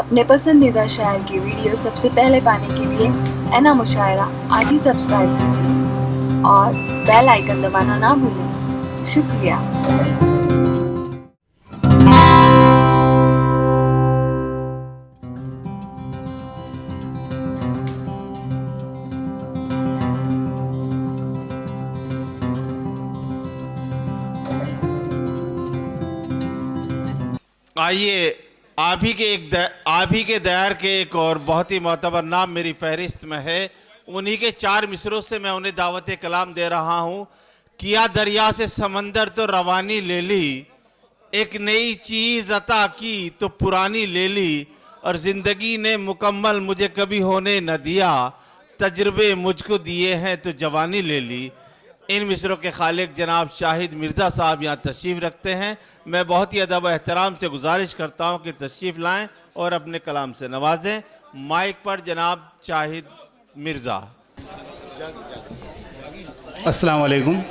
अपने पसंदीदा शायर की वीडियो सबसे पहले पाने के लिए एना मुशायरा आज ही सब्सक्राइब कीजिए और बेल आइकन दबाना ना भूलें। शुक्रिया। आइए आप ही के दायर के एक और बहुत ही मोतबर नाम मेरी फहरिस्त में है। उन्हीं के 4 मिसरों से मैं उन्हें दावत कलाम दे रहा हूं। किया दरिया से समंदर तो रवानी ले ली, एक नई चीज अता की तो पुरानी ले ली, और जिंदगी ने मुकम्मल मुझे कभी होने न दिया, तजुर्बे मुझको दिए हैं तो जवानी ले ली। इन मिसरों के खालिक जनाब शाहिद मिर्ज़ा साहब यहाँ तशरीफ़ रखते हैं। मैं बहुत ही अदब व एहतराम से गुजारिश करता हूँ कि तशरीफ़ लाएं और अपने कलाम से नवाजें। माइक पर जनाब शाहिद मिर्ज़ा। अस्सलाम वालेकुम।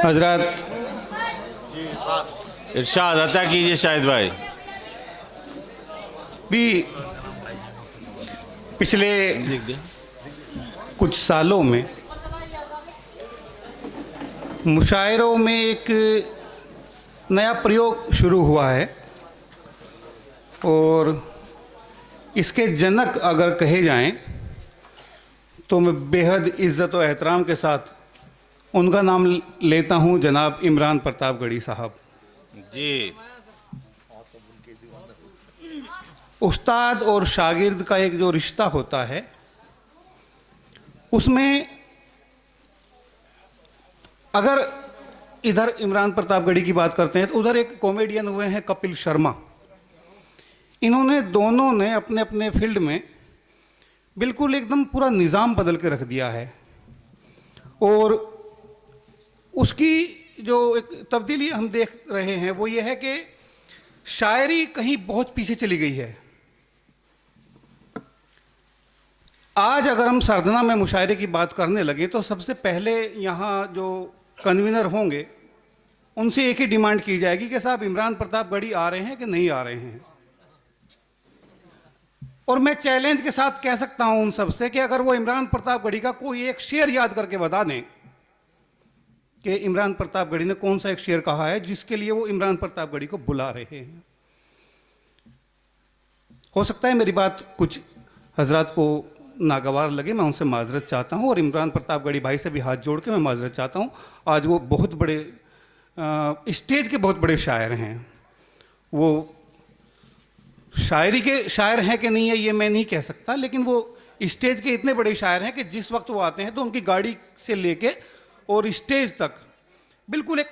हजरत इरशाद अता कीजिए शाहिद भाई। भी पिछले कुछ सालों में मुशायरों में एक नया प्रयोग शुरू हुआ है और इसके जनक अगर कहे जाएं तो मैं बेहद इज़्ज़त और एहतराम के साथ उनका नाम लेता हूं, जनाब इमरान प्रतापगढ़ी साहब जी। उस्ताद और शागिर्द का एक जो रिश्ता होता है उसमें अगर इधर इमरान प्रतापगढ़ी की बात करते हैं तो उधर एक कॉमेडियन हुए हैं कपिल शर्मा। इन्होंने दोनों ने अपने अपने फील्ड में बिल्कुल एकदम पूरा निज़ाम बदल के रख दिया है और उसकी जो एक तब्दीली हम देख रहे हैं वो ये है कि शायरी कहीं बहुत पीछे चली गई है। आज अगर हम सरदना में मुशायरे की बात करने लगे तो सबसे पहले यहाँ जो कन्वीनर होंगे उनसे एक ही डिमांड की जाएगी कि साहब इमरान प्रतापगढ़ी आ रहे हैं कि नहीं आ रहे हैं। और मैं चैलेंज के साथ कह सकता हूं उन सबसे कि अगर वो इमरान प्रतापगढ़ी का कोई एक शेर याद करके बता दें कि इमरान प्रतापगढ़ी ने कौन सा एक शेर कहा है जिसके लिए वो इमरान प्रतापगढ़ी को बुला रहे हैं। हो सकता है मेरी बात कुछ हजरात को नागवार लगे, मैं उनसे माजरत चाहता हूं और इमरान प्रतापगढ़ी भाई से भी हाथ जोड़ के मैं माजरत चाहता हूं। आज वो बहुत बड़े स्टेज के बहुत बड़े शायर हैं। वो शायरी के शायर हैं कि नहीं है ये मैं नहीं कह सकता, लेकिन वो स्टेज के इतने बड़े शायर हैं कि जिस वक्त वो आते हैं तो उनकी गाड़ी से लेके और स्टेज तक बिल्कुल एक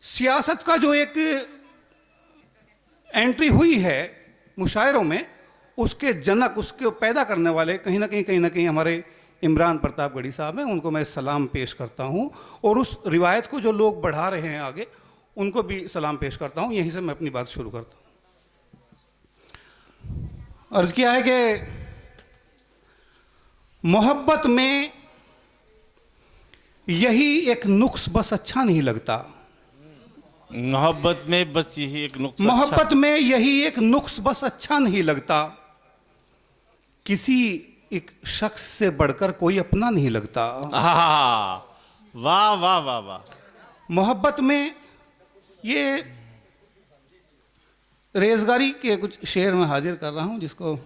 सियासत का जो एक एंट्री हुई है मुशायरों में उसके जनक, उसके पैदा करने वाले कहीं ना कहीं हमारे इमरान प्रतापगढ़ी साहब हैं। उनको मैं सलाम पेश करता हूं और उस रिवायत को जो लोग बढ़ा रहे हैं आगे उनको भी सलाम पेश करता हूं। यहीं से मैं अपनी बात शुरू करता हूं। अर्ज किया है कि मोहब्बत में यही एक नुक्स बस अच्छा नहीं लगता। मोहब्बत में बस यही एक नुक्स मोहब्बत में यही एक नुक्स बस अच्छा नहीं लगता, किसी एक शख्स से बढ़कर कोई अपना नहीं लगता। वाह वाह वाह वाह। मोहब्बत में ये रेजगारी के कुछ शेर में हाजिर कर रहा हूं जिसको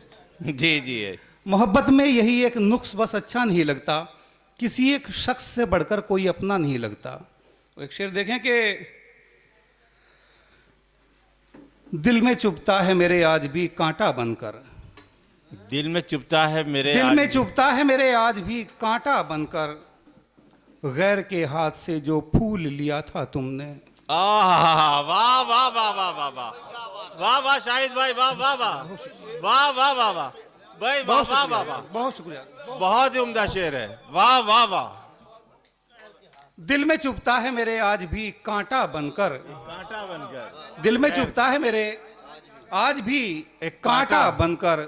जी जी है। मोहब्बत में यही एक नुक्स बस अच्छा नहीं लगता, किसी एक शख्स से बढ़कर कोई अपना नहीं लगता। एक शेर देखें कि दिल में चुभता है मेरे आज भी कांटा बनकर, दिल में चुभता है मेरे दिल में चुभता है मेरे आज भी कांटा बनकर, गैर के हाथ से जो फूल लिया था तुमने। वाह वाह वाह वाह वाह वाह वाह वाह शाहिद भाई, वाह वाह वाह वाह वाह वाह वाह भाई, वाह वाह वाह वाह, बहुत शुक्रिया, बहुत ही उम्दा शेर है। वाह वाह वाह। दिल में चुभता है मेरे आज भी कांटा बनकर, कांटा बनकर, दिल में चुभता है मेरे आज भी एक कांटा बनकर,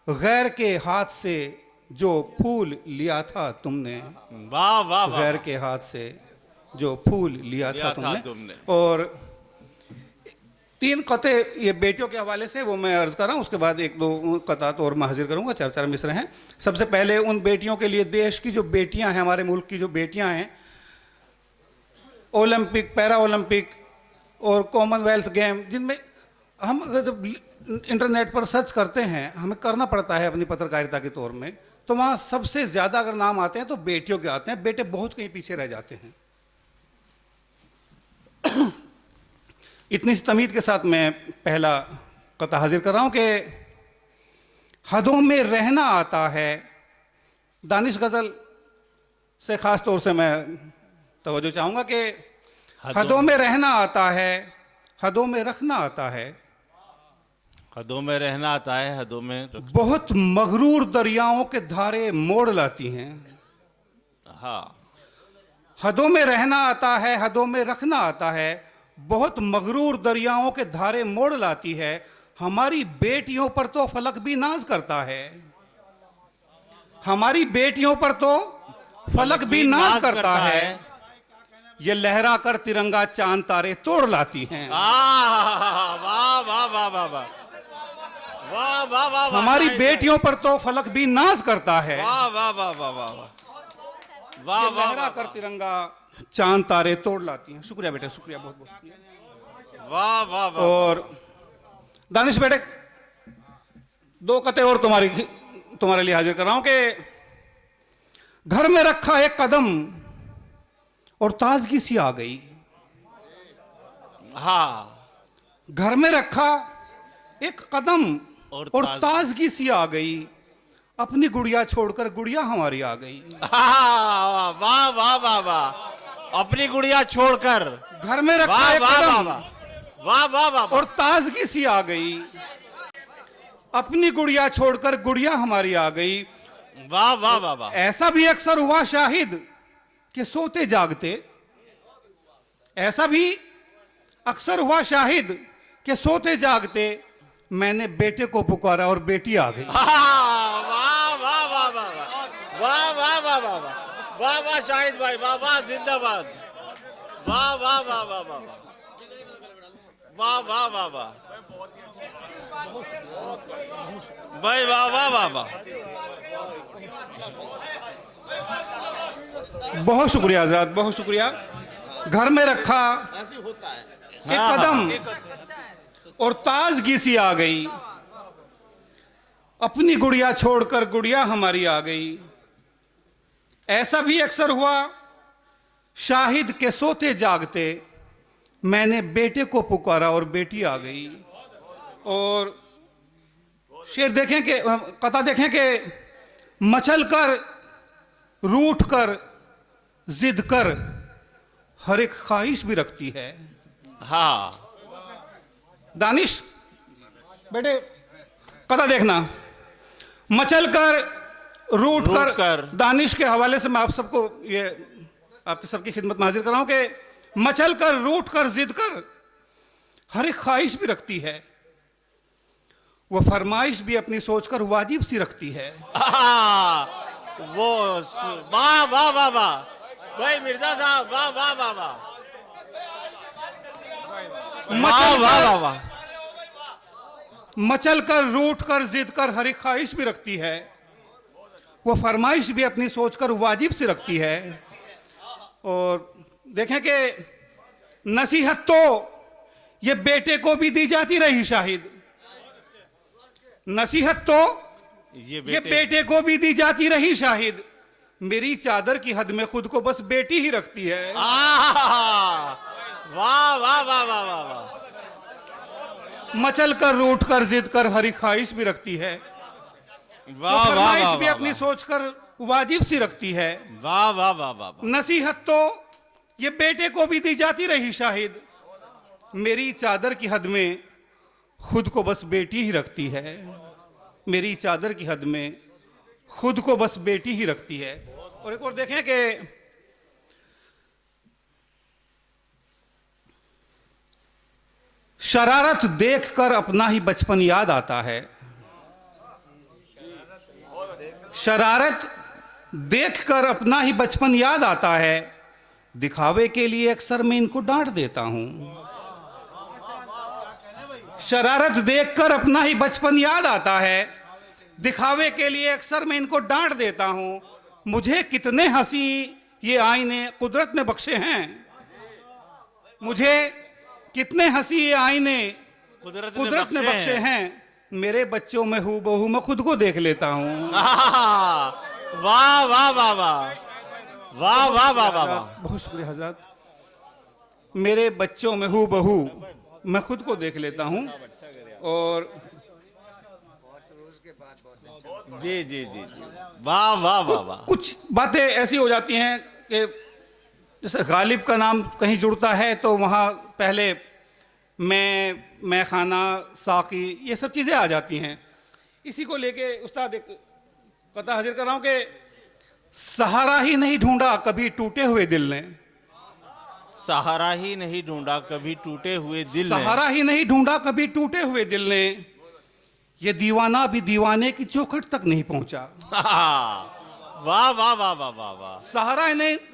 गैर के हाथ से जो फूल लिया था तुमने। वाह वाह वाह। गैर के हाथ से जो फूल लिया था तुमने। तुमने। और 3 कते ये बेटियों के हवाले से वो मैं अर्ज कर रहा हूँ, उसके बाद 1-2 कतात और मैं हाजिर करूँगा। 4 मिसरे हैं। सबसे पहले उन बेटियों के लिए, देश की जो बेटियां हैं, हमारे मुल्क की जो बेटियां हैं, ओलंपिक, पैरा ओलंपिक और कॉमनवेल्थ गेम, जिनमें हम अगर जब इंटरनेट पर सर्च करते हैं, हमें करना पड़ता है अपनी पत्रकारिता के तौर में, तो वहाँ सबसे ज़्यादा अगर नाम आते हैं तो बेटियों के आते हैं। बेटे बहुत कहीं पीछे रह जाते हैं। इतनी सी तमीद के साथ मैं पहला कता हाजिर कर रहा हूँ कि हदों में रहना आता है। दानिश गज़ल से ख़ास तौर से मैं तवज्जो चाहूँगा कि हदों में रहना आता है, हदों में रखना आता है। हदों में रहना आता है, हदों में बहुत मगरूर दरियाओं के धारे मोड़ लाती हैं। हाँ। हदों में रहना आता है, हदों में रखना आता है। बहुत मगरूर दरियाओं के धारे मोड़ लाती है। हमारी बेटियों पर तो फलक भी नाज करता है। हमारी बेटियों पर तो फलक भी नाज करता है। ये लहरा कर तिरंगा चांद तारे तोड़ लाती हैं। वाह वाह वाह वाह वाह वाह वाह वाह। हमारी बेटियों पर तो फलक भी नाज करता है। वाह वाह वाह वाह वाह वाह ये वाह लहरा कर तिरंगा चांद तारे तोड़ लाती हैं। शुक्रिया बेटे, शुक्रिया, बहुत बहुत शुक्रिया। वाह वाह वाह। और दानिश बेटे, 2 कते और तुम्हारे लिए हाजिर कर रहा हूं कि घर में रखा एक कदम और ताजगी सी आ गई। हाँ। घर में रखा एक कदम और ताजगी सी आ गई। अपनी गुड़िया छोड़कर गुड़िया हमारी आ गई। वाह वाह वाह वाह। अपनी गुड़िया छोड़कर घर में रखा एक कदम वाह वाह वाह और ताजगी सी आ गई। अपनी गुड़िया छोड़कर गुड़िया हमारी आ गई। वाह वाह वाह वाह। ऐसा भी अक्सर हुआ शाहिद कि सोते जागते, ऐसा भी अक्सर हुआ शाहिद कि सोते जागते मैंने बेटे को पुकारा और बेटी आ गई। वाह वाह वाह वाह वाह वाह वाह वाह वाह वाह वाह शाहिद भाई, वाह वाह, जिंदाबाद। वाह वाह वाह वाह वाह वाह वाह वाह वाह भाई, वाह वाह वाह वाह। बहुत शुक्रिया हजरात, बहुत शुक्रिया। घर में रखा एक कदम और ताजगी सी आ गई। अपनी गुड़िया छोड़कर गुड़िया हमारी आ गई। ऐसा भी अक्सर हुआ शाहिद के सोते जागते मैंने बेटे को पुकारा और बेटी आ गई। और शेर देखें कि कथा देखें कि मचल कर, रूठ कर, जिद कर, हर एक ख्वाहिश भी रखती है। हाँ। दानिश बेटे, कथा देखना। मचल कर, रूठ कर। दानिश के हवाले से मैं आप सबको ये आपकी सबकी खिदमत में हाजिर कर रहा हूं कि मचल कर, रूठ कर, जिद कर, हर एक ख्वाहिश भी रखती है। वो फरमाइश भी अपनी सोचकर वाजिब सी रखती है। वो वाह वाह वाह वाह भाई मिर्जा साहब, वाह वाह वाह वाह वाह वाह वाह। मचल कर, रूठ कर, जिद कर, हर एक ख्वाहिश भी रखती है। वो फरमाइश भी अपनी सोचकर वाजिब सी रखती है। और देखें कि नसीहत तो ये बेटे को भी दी जाती रही शाहिद। नसीहत तो ये बेटे को भी दी जाती रही शाहिद। मेरी चादर की हद में खुद को बस बेटी ही रखती है। वाह वाह वाह वाह वाह वाह। मचल कर, रूठ कर, जिद कर, हर एक ख्वाहिश भी रखती है। वाह फरमाइश वाह भी अपनी सोचकर वाजिब सी रखती है। वाह वाह वाह वाह। नसीहत तो ये बेटे को भी दी जाती रही शाहिद। मेरी चादर की हद में खुद को बस बेटी ही रखती है। मेरी चादर की हद में खुद को बस बेटी ही रखती है। और एक और देखें कि शरारत देखकर अपना ही बचपन याद आता है। शरारत देखकर अपना ही बचपन याद आता है। दिखावे के लिए अक्सर मैं इनको डांट देता हूं। शरारत देखकर अपना ही बचपन याद आता है। दिखावे के लिए अक्सर मैं इनको डांट देता हूं। मुझे कितने हंसी ये आईने कुदरत ने बख्शे हैं। मुझे कितने हंसी ये आईने कुदरत ने बख्शे हैं। मेरे बच्चों में हूबहू मैं खुद को देख लेता हूं। वाह वाह वाह वाह वाह वाह वाह वाह वाह। बहुत शुक्रिया हजरत। मेरे बच्चों में हूबहू मैं खुद को देख लेता हूं। और जी जी जी जी, वाह वाह वाह वाह। कुछ बातें ऐसी हो जाती हैं कि जैसे गालिब का नाम कहीं जुड़ता है तो वहाँ पहले मैं खाना साकी ये सब चीज़ें आ जाती हैं। इसी को लेके उस्ताद एक कथा हाजिर कर रहा हूँ कि सहारा ही नहीं ढूंढा कभी टूटे हुए दिल ने। सहारा ही नहीं ढूंढा कभी टूटे हुए दिल ने। सहारा ही नहीं ढूंढा कभी टूटे हुए दिल ने। ये दीवाना भी दीवाने की चौखट तक नहीं पहुंचा। वाह वाह वाह वाह वाह वाह।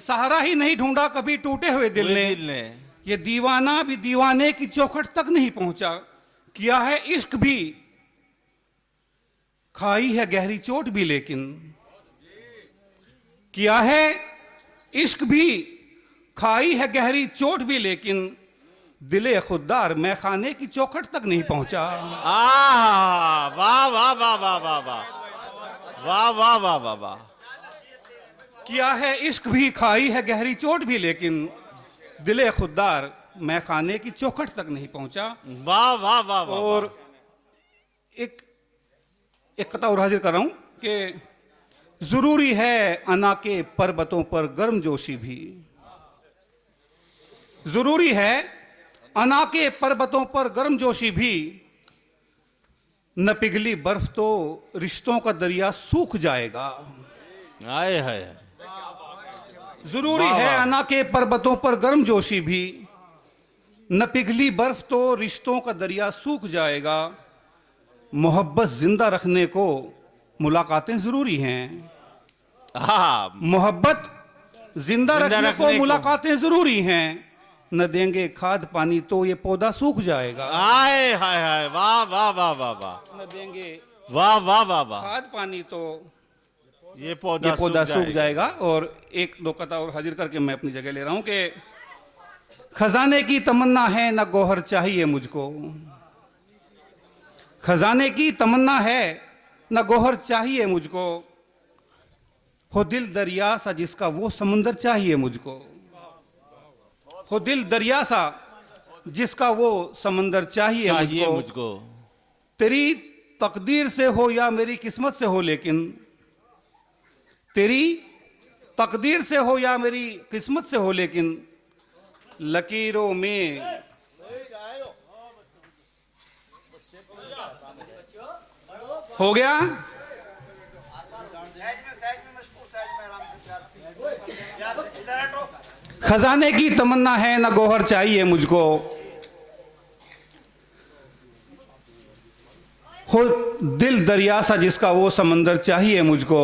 सहारा ही नहीं ढूंढा कभी टूटे हुए दिल ने। ये दीवाना भी दीवाने की चौखट तक नहीं पहुंचा। किया है इश्क भी, खाई है गहरी चोट भी, लेकिन किया है इश्क भी, खाई है गहरी चोट भी, लेकिन दिले खुददार मैं खाने की चौखट तक नहीं पहुंचा। वाह वाह वाह वाह वाह वाह वाह वाह वाह वाह वाह। किया है इश्क भी, खाई है गहरी चोट भी, लेकिन दिले खुददार मैं खाने की चौखट तक नहीं पहुंचा। वाह वाह वाह वाह। और एक कथा और हाजिर कर रहा हूं कि जरूरी है अना के पर्वतों पर गर्मजोशी भी। जरूरी है अना के पर्वतों पर गर्मजोशी भी, न पिघली बर्फ तो रिश्तों का दरिया सूख जाएगा। आए हाय। जरूरी है अना के पर्वतों पर गर्मजोशी भी, न पिघली बर्फ तो रिश्तों का दरिया सूख जाएगा। मोहब्बत जिंदा रखने को मुलाकातें जरूरी हैं। मोहब्बत जिंदा रखने को मुलाकातें जरूरी हैं। न देंगे खाद पानी तो ये पौधा सूख जाएगा। आए हाय हाय। वाह वाह वाह वाह वाह। न देंगे वाह वाह वाह वाह। खाद पानी तो ये पौधा सूख जाएगा। और एक दो कथा और हाजिर करके मैं अपनी जगह ले रहा हूं कि खजाने की तमन्ना है न गौहर चाहिए मुझको। खजाने की तमन्ना है न गौहर चाहिए मुझको। हो दिल दरिया सा जिसका वो समंदर चाहिए मुझको। हो दिल दरिया सा जिसका वो समंदर चाहिए मुझको। तेरी तकदीर से हो या मेरी किस्मत से हो, लेकिन तेरी तकदीर से हो या मेरी किस्मत से हो, लेकिन लकीरों में हो गया। खजाने की तमन्ना है न गौहर चाहिए मुझको। हो दिल दरिया सा जिसका वो समंदर चाहिए मुझको।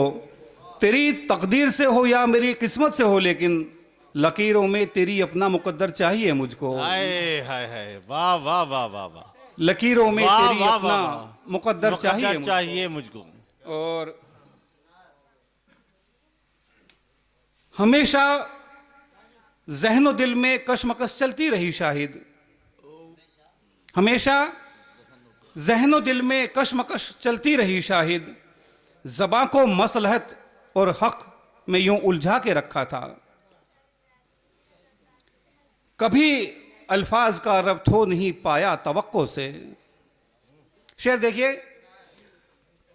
तेरी तकदीर से हो या मेरी किस्मत से हो, लेकिन लकीरों में तेरी अपना मुकद्दर चाहिए मुझको। हाय हाय हाय। वाह वाह वाह वाह वाह। लकीरों में वाह, तेरी वाह, अपना वाह, वाह। मुकद्दर चाहिए मुझको। और हमेशा ज़हनो दिल में कशमकश चलती रही शाहिद। हमेशा ज़हनो दिल में कशमकश चलती रही शाहिद। ज़बां को मसलहत और हक में यूं उलझा के रखा था। कभी अल्फाज का रब्त हो नहीं पाया तवक्को से। शेर देखिए,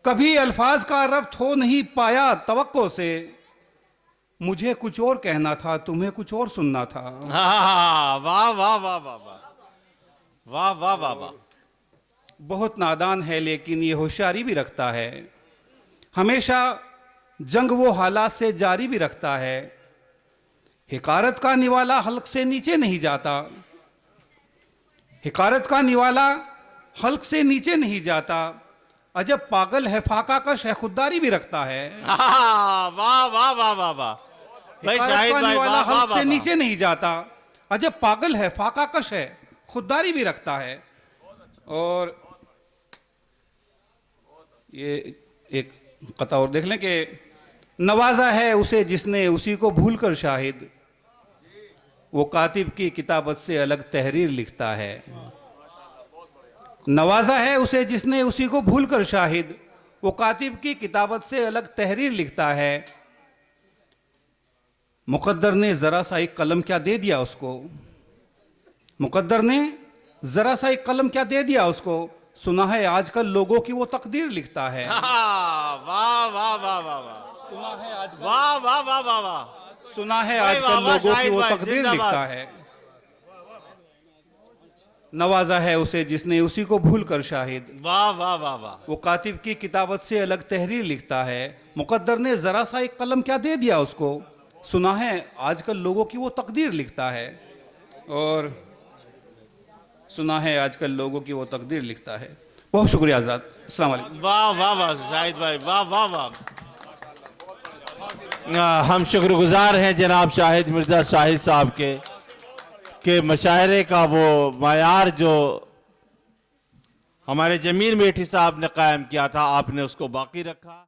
कभी अल्फाज का रब्त हो नहीं पाया तवक्को से। मुझे कुछ और कहना था, तुम्हें कुछ और सुनना था। वाह वाह वाह वाह वाह वाह वाह वाह वाह। बहुत नादान है लेकिन ये होशियारी भी रखता है। हमेशा जंग वो हालात से जारी भी रखता है। हिकारत का निवाला हल्क से नीचे नहीं जाता। हिकारत का निवाला हल्क से नीचे नहीं जाता। अजब पागल है फाका कश है खुददारी भी रखता है। वाह वाह वाह वाह वाह भाई हिकारत शाहिद पाने भाई, वाला वाह, वाह, हल्क से वाह, नीचे नहीं जाता, अजब पागल है, फाकाकश है, खुददारी भी रखता है। और ये एक कथा और देख लें कि नवाजा है उसे जिसने उसी को भूलकर शाहिद, वो कातिब की किताबत से अलग तहरीर लिखता है। नवाजा है उसे जिसने उसी को भूलकर शाहिद, वो कातिब की किताबत से अलग तहरीर लिखता है। मुकद्दर ने जरा सा एक कलम क्या दे दिया उसको, मुकद्दर ने जरा सा एक कलम क्या दे दिया उसको, सुना है आजकल लोगों की वो तकदीर लिखता है। वाह वाह वाह वाह वाह, सुना है आजकल, वाह वाह वाह वाह वाह, सुना है भाई आजकल वाह, लोगों की शाहिद वो भाई, तकदीर जिंदाबाद। लिखता है। नवाजा है उसे जिसने उसी को भूलकर शाहिद, वाह वाह वाह वाह, वो कातिब की किताबत से अलग तहरीर लिखता है। मुकद्दर ने जरा सा एक कलम क्या दे दिया उसको, सुना है आजकल लोगों की वो तकदीर लिखता है। और सुना है आजकल लोगों की वो तकदीर लिखता है। बहुत शुक्रिया हज़रात, अस्सलाम वालेकुम। वाह वाह वाह शाहिद भाई, वाह वाह वाह। हम शुक्रगुजार हैं जनाब शाहिद मिर्जा शाहिद साहब के मशायरे का वो मायार जो हमारे जमीर मेठी साहब ने कायम किया था, आपने उसको बाकी रखा।